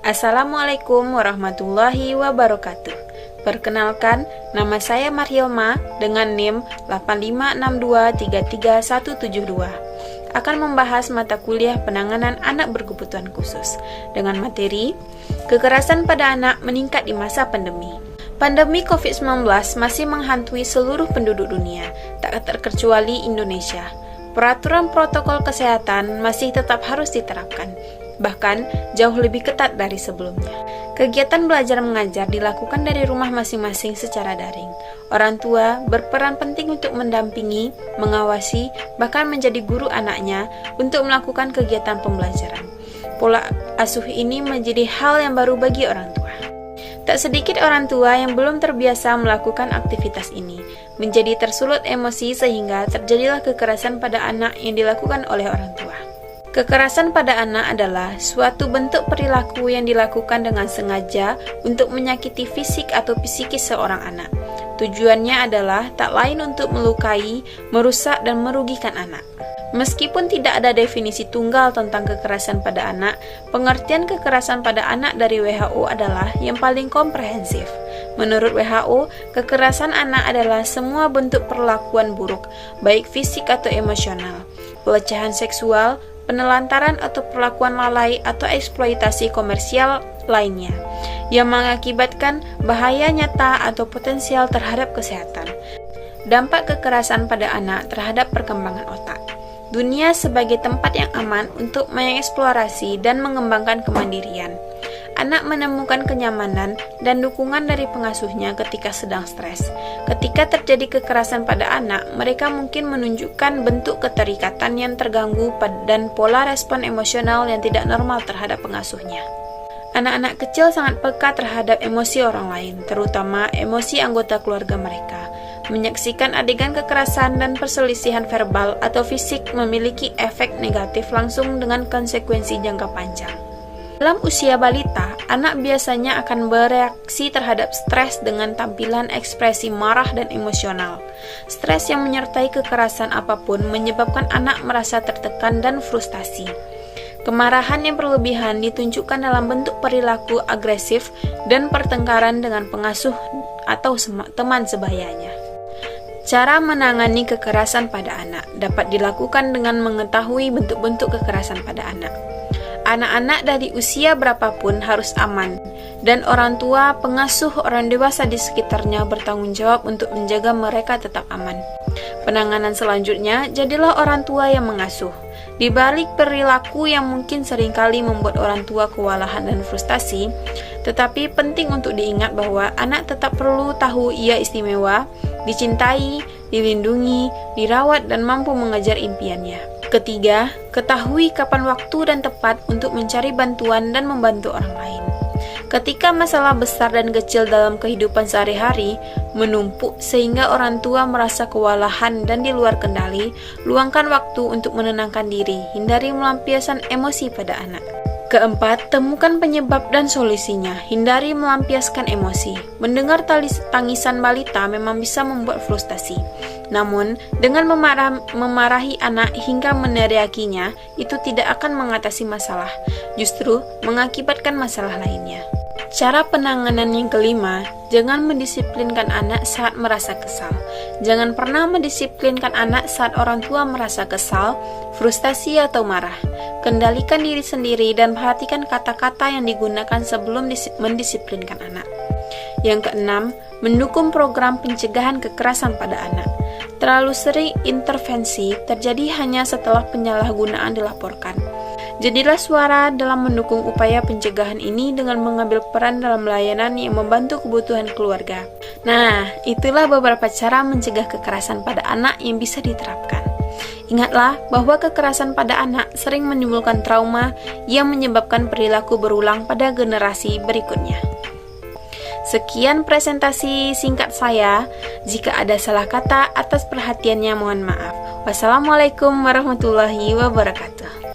Assalamualaikum warahmatullahi wabarakatuh. Perkenalkan, nama saya Maryilma dengan NIM 8562337172. Akan membahas mata kuliah penanganan anak berkebutuhan khusus dengan materi kekerasan pada anak meningkat di masa pandemi. Pandemi COVID-19 masih menghantui seluruh penduduk dunia, tak terkecuali Indonesia. Peraturan protokol kesehatan masih tetap harus diterapkan, bahkan jauh lebih ketat dari sebelumnya. Kegiatan belajar mengajar dilakukan dari rumah masing-masing secara daring. Orang tua berperan penting untuk mendampingi, mengawasi, bahkan menjadi guru anaknya untuk melakukan kegiatan pembelajaran. Pola asuh ini menjadi hal yang baru bagi orang tua. Tak sedikit orang tua yang belum terbiasa melakukan aktivitas ini, menjadi tersulut emosi sehingga terjadilah kekerasan pada anak yang dilakukan oleh orang tua. Kekerasan pada anak adalah suatu bentuk perilaku yang dilakukan dengan sengaja untuk menyakiti fisik atau psikis seorang anak. Tujuannya adalah tak lain untuk melukai, merusak, dan merugikan anak. Meskipun tidak ada definisi tunggal tentang kekerasan pada anak, pengertian kekerasan pada anak dari WHO adalah yang paling komprehensif. Menurut WHO, kekerasan anak adalah semua bentuk perlakuan buruk, baik fisik atau emosional, pelecehan seksual, penelantaran atau perlakuan lalai atau eksploitasi komersial lainnya, yang mengakibatkan bahaya nyata atau potensial terhadap kesehatan. Dampak kekerasan pada anak terhadap perkembangan otak. Dunia sebagai tempat yang aman untuk mengeksplorasi dan mengembangkan kemandirian. Anak menemukan kenyamanan dan dukungan dari pengasuhnya ketika sedang stres. Ketika terjadi kekerasan pada anak, mereka mungkin menunjukkan bentuk keterikatan yang terganggu dan pola respon emosional yang tidak normal terhadap pengasuhnya. Anak-anak kecil sangat peka terhadap emosi orang lain, terutama emosi anggota keluarga mereka. Menyaksikan adegan kekerasan dan perselisihan verbal atau fisik memiliki efek negatif langsung dengan konsekuensi jangka panjang. Dalam usia balita, anak biasanya akan bereaksi terhadap stres dengan tampilan ekspresi marah dan emosional. Stres yang menyertai kekerasan apapun menyebabkan anak merasa tertekan dan frustasi. Kemarahan yang berlebihan ditunjukkan dalam bentuk perilaku agresif dan pertengkaran dengan pengasuh atau teman sebayanya. Cara menangani kekerasan pada anak dapat dilakukan dengan mengetahui bentuk-bentuk kekerasan pada anak. Anak-anak dari usia berapapun harus aman, dan orang tua, pengasuh, orang dewasa di sekitarnya bertanggung jawab untuk menjaga mereka tetap aman. Penanganan selanjutnya, jadilah orang tua yang mengasuh. Di balik perilaku yang mungkin seringkali membuat orang tua kewalahan dan frustasi, tetapi penting untuk diingat bahwa anak tetap perlu tahu ia istimewa, dicintai, dilindungi, dirawat, dan mampu mengejar impiannya. Ketiga, ketahui kapan waktu dan tepat untuk mencari bantuan dan membantu orang lain. Ketika masalah besar dan kecil dalam kehidupan sehari-hari menumpuk sehingga orang tua merasa kewalahan dan di luar kendali, luangkan waktu untuk menenangkan diri, hindari melampiaskan emosi pada anak. Keempat, temukan penyebab dan solusinya, hindari melampiaskan emosi. Mendengar tangisan balita memang bisa membuat frustasi. Namun, dengan memarahi anak hingga meneriakinya, itu tidak akan mengatasi masalah, justru mengakibatkan masalah lainnya. Cara penanganan yang kelima, jangan mendisiplinkan anak saat merasa kesal. Jangan pernah mendisiplinkan anak saat orang tua merasa kesal, frustasi, atau marah. Kendalikan diri sendiri dan perhatikan kata-kata yang digunakan sebelum mendisiplinkan anak. Yang keenam, mendukung program pencegahan kekerasan pada anak. Terlalu sering intervensi terjadi hanya setelah penyalahgunaan dilaporkan. Jadilah suara dalam mendukung upaya pencegahan ini dengan mengambil peran dalam layanan yang membantu kebutuhan keluarga. Nah, itulah beberapa cara mencegah kekerasan pada anak yang bisa diterapkan. Ingatlah bahwa kekerasan pada anak sering menimbulkan trauma yang menyebabkan perilaku berulang pada generasi berikutnya. Sekian presentasi singkat saya. Jika ada salah kata atas perhatiannya mohon maaf. Wassalamualaikum warahmatullahi wabarakatuh.